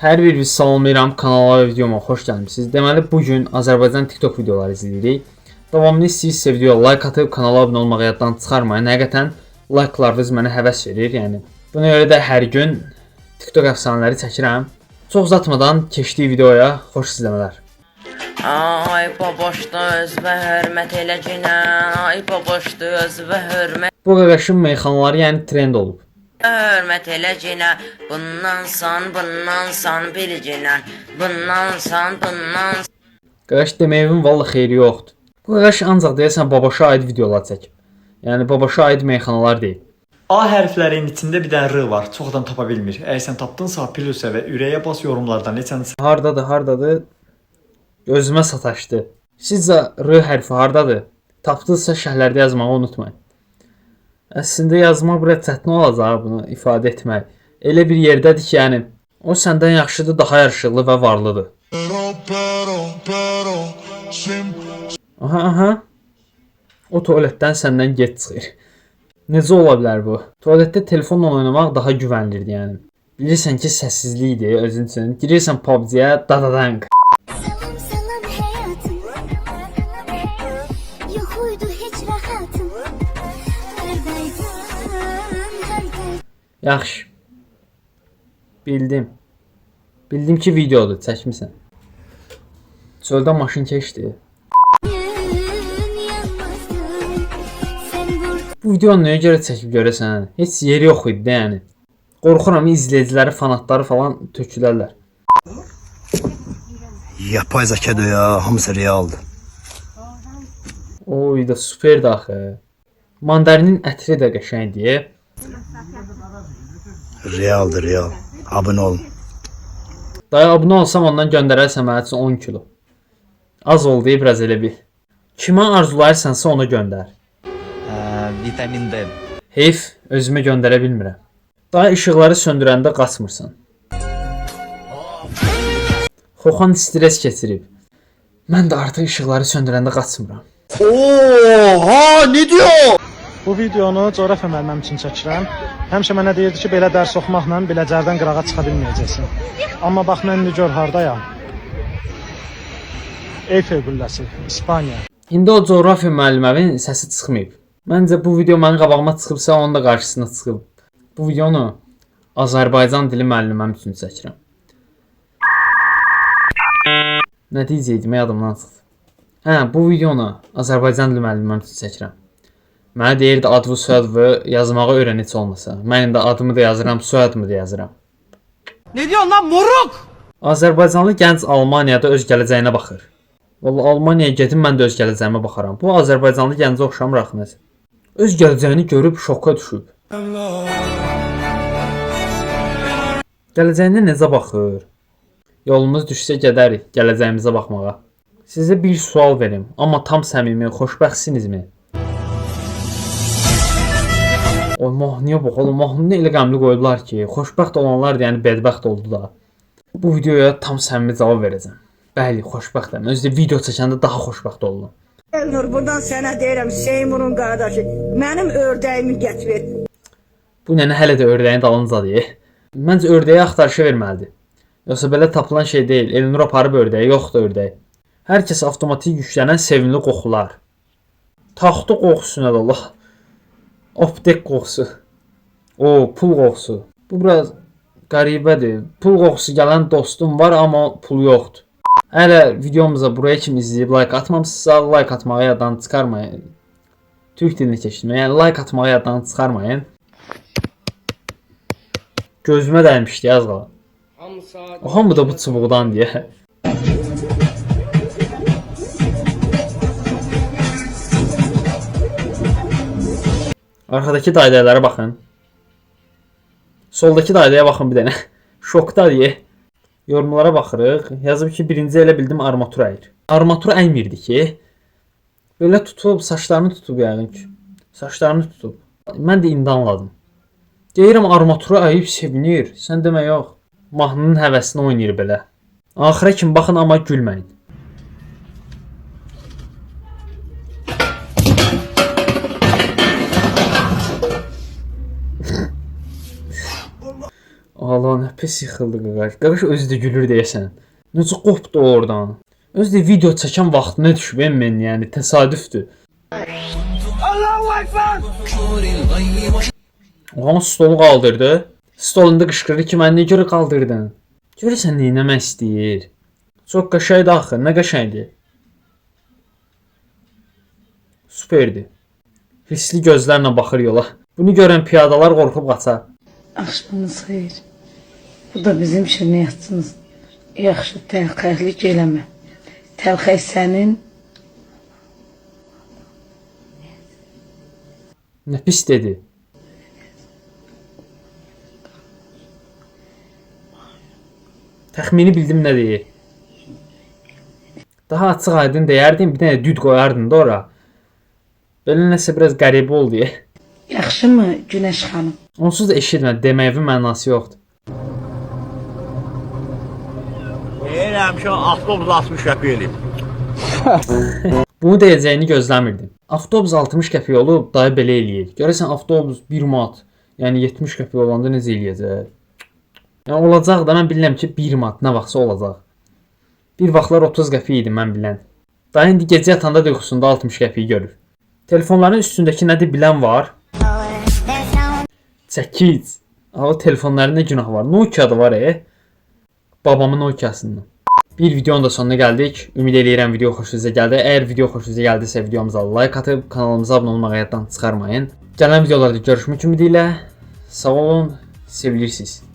Hər birinizi salamlayıram, kanala və videoma xoş gəlmisiniz. Deməli, bugün Azərbaycan TikTok videoları izləyirik. Davamlı istəyirsə videoya like atıb kanala abunə olmağı yaddan çıxarmayın. Həqiqətən like'larınız mənə həvəs verir. Yəni buna görə də hər gün TikTok əfsanələri çəkirəm. Çox uzatmadan keçdik videoya. Xoş izləmələr. Ay baboşda öz və hörmət eləcinən. Ay baboşda öz və hörmət. Bu qaqaşın meyxanaları yəni trend olub. Hörmət eləcinən. Bundan san bilcinən. Bundan san. Qaqaş deməyivin valla xeyri yoxdur. Bu qaqaş ancaq deyəsən babaşa aid videolar çəkib. Yəni babaşa aid meyxanalar deyil. A hərflərinin içində bir dənə R var. Çox adam tapa bilmir. Əgər sən tapdınsa plus'a və ürəyə bas yorumlardan neçənsə. Hardadır? Gözümə sataşdı. Sizcə R hərfi hardadır? Tapdınızsa şərhlərdə yazmağı unutmayın. Əslində yazmaq biraz çətin olacaq bunu ifadə etmək. Elə bir yerdədir ki, yəni o səndən yaxşıdır, daha yaraşıqlı və varlıdır. Aha. O tualetdən səndən get çıxır. Necə ola bilər bu? Tualetdə telefonla oynamaq daha güvənlidir, yəni. Bilirsən ki, səssizlikdir özün üçün. Girirsən PUBG-yə, dadadank. Salam həyatım. Yox uydu heç rahatım. Yaxşı. Bildim ki, videodur, çəkmisən. Çöldə maşın keçdi. Bu videonu nəyə görə çəkib görəsən? Heç yeri yox idi də, yəni. Qorxuram izləyiciləri, fanatları falan tökülərlər. Yapay zekadır ya, hamısı realdır. Oy da superdir axı. Mandarinin ətri də qəşəngdir. Realdır, real. Abone olun. Dayı abunə olsam ondan göndərərsən mənə üçün 10 kilo. Az oldu, biraz elə bil. Kimə arzulayırsansa ona göndər. Vitamin D. Heyf, özümə göndərə bilmirəm. Dayı işıqları söndürəndə qaçmırsan. Xoxan stres keçirib. Mən də artıq işıqları söndürəndə qaçmıram. Oha, ne diyor? Bu videonu coğrafiya müəllimim üçün çəkirəm. Həmişə mənə deyirdi ki, belə dərs oxumaqla Biləcərdən qırağa çıxa bilməyəcəksən. Amma bax mən indi gör hardayam. Eyfel qülləsi, İspaniya. İndi o coğrafiya müəllimənin səsi çıxmayıb. Məncə bu video mənim qabağıma çıxıbsa onun da qarşısına çıxıb. Bu videonu Azərbaycan dili müəlliməm üçün çəkirəm. Nə deyəcəydim, yadımdan çıxdı. Hə, bu videonu Azərbaycan dili müəlliməm üçün çəkirəm. Mənə deyirdi adımı, soyadımı yazmağı öyrən heç olmasa. Mən indi adımı da yazıram, soyadımı da yazıram. Ne diyorsun lan moruk? Azərbaycanlı gənc Almaniyada öz gələcəyinə baxır. Vallahi Almaniyaya gedim, mən də öz gələcəyimə baxaram. Bu Azərbaycanlı gəncə oxşamır axı nəsə. Öz gələcəyini görüb şoka düşüb. Gələcəyinə necə baxır? Yolumuz düşsə gedərik gələcəyimizə baxmağa. Sizə bir sual verim, amma tam səmimi, xoşbəxtsinizmi? O mahnıya bax, oğlum mahnını elə qəmli qoyublar ki, xoşbəxt olanlar da yəni bədbəxt oldu da. Bu videoya tam səmimi cavab verəcəm. Bəli, xoşbəxtəm. Özdə video çəkəndə daha xoşbəxt oldum. Elnur, buradan sənə deyirəm, Seymurun qardaşı, mənim ördəyimi gətir. Bu nənə hələ də ördəyin dalıncadır. Məncə ördəyə axtarışa verməlidir. Yoxsa belə tapılan şey deyil. Elnur aparıb ördəyi, yoxdur ördək. Hər kəs avtomatik yüklənən sevimli qoxular. Taxta qoxusu nədir Allah? Optik qoxusu. O, pul qoxusu. Bu biraz qəribədir. Pul qoxusu gələn dostum var, amma pul yoxdur. Hələ videomuza buraya kimi izləyib like atmamısınızsa, like atmağı yaddan çıxarmayın. Türk dilini keçdim. Yəni like atmağı yaddan çıxarmayın. Gözümə dəymişdi az qala. Hamı da bu çubuqdan deyə. Arxadakı dairələrə baxın. Soldakı dairəyə baxın bir dənə. Şokdadır. Yorumlara baxırıq. Yazıb ki, birinci elə bildim armatura əyir. Armatura əymirdi ki. Belə tutub, saçlarını tutub yəqin ki. Saçlarını tutub. Mən də indi anladım. Deyirəm armatura əyib sevinir. Sən demə yox. Mahnının həvəsini oynayır belə. Axıra kimi baxın, amma gülməyin. Allah nə pis yıxıldı qaqaş. Qaqaş özü də gülür deyəsən. Necə qopdu oradan. Özü də video çəkən vaxtına düşüb mən, yəni təsadüfdür. Oğlan stolu qaldırdı. Stolunda qışqırır ki, mən nə görə qaldırdın? Görürsən nə etmək istəyir? Çox qəşəngdir axı, nə qəşəngdir. Superdir. Hissli gözlərlə baxır yola. Bunu görən piyadalar qorxub qaçar. Axşamınız xeyir. Bu da bizim şirniyyatçımız. Yaxşı, təlxəklik eləmə. Təlxək sənin. Nə pis dedi. Təxmini bildim nə deyir. Daha açıq aydın deyərdim, bir dənə düd qoyardın da ora. Belə nəsə biraz qəribə oldu. Yaxşı mı Günəş xanım? Onsuz da eşitmə, deməyivin mənası yoxdur. Həmişə avtobus 60 qəpik eləyib. Bunu deyəcəyini gözləmirdim. Avtobus 60 qəpik olub, dayı belə eləyir. Görəsən avtobus 1 manat, yəni 70 qəpik olanda necə eləyəcək? Yəni olacaq da mən bilirəm ki 1 manat nə vaxtsa olacaq. Bir vaxtlar 30 qəpik idi mən bilən. Dayı indi gecə yatanda da yuxusunda 60 qəpik görür. Telefonların üstündəki nədir bilən var? 8. O telefonların nə günahı var? Nokia-da var Babamın Nokia-sından. Bir videonun da sonuna gəldik. Ümid edirəm video xoşunuza gəldi. Əgər video xoşunuza gəldisə videomuza like atıb kanalımıza abunə olmağı yaddan çıxarmayın. Gələn videolarda görüşmək ümidi ilə sağ olun, sevilirsiniz.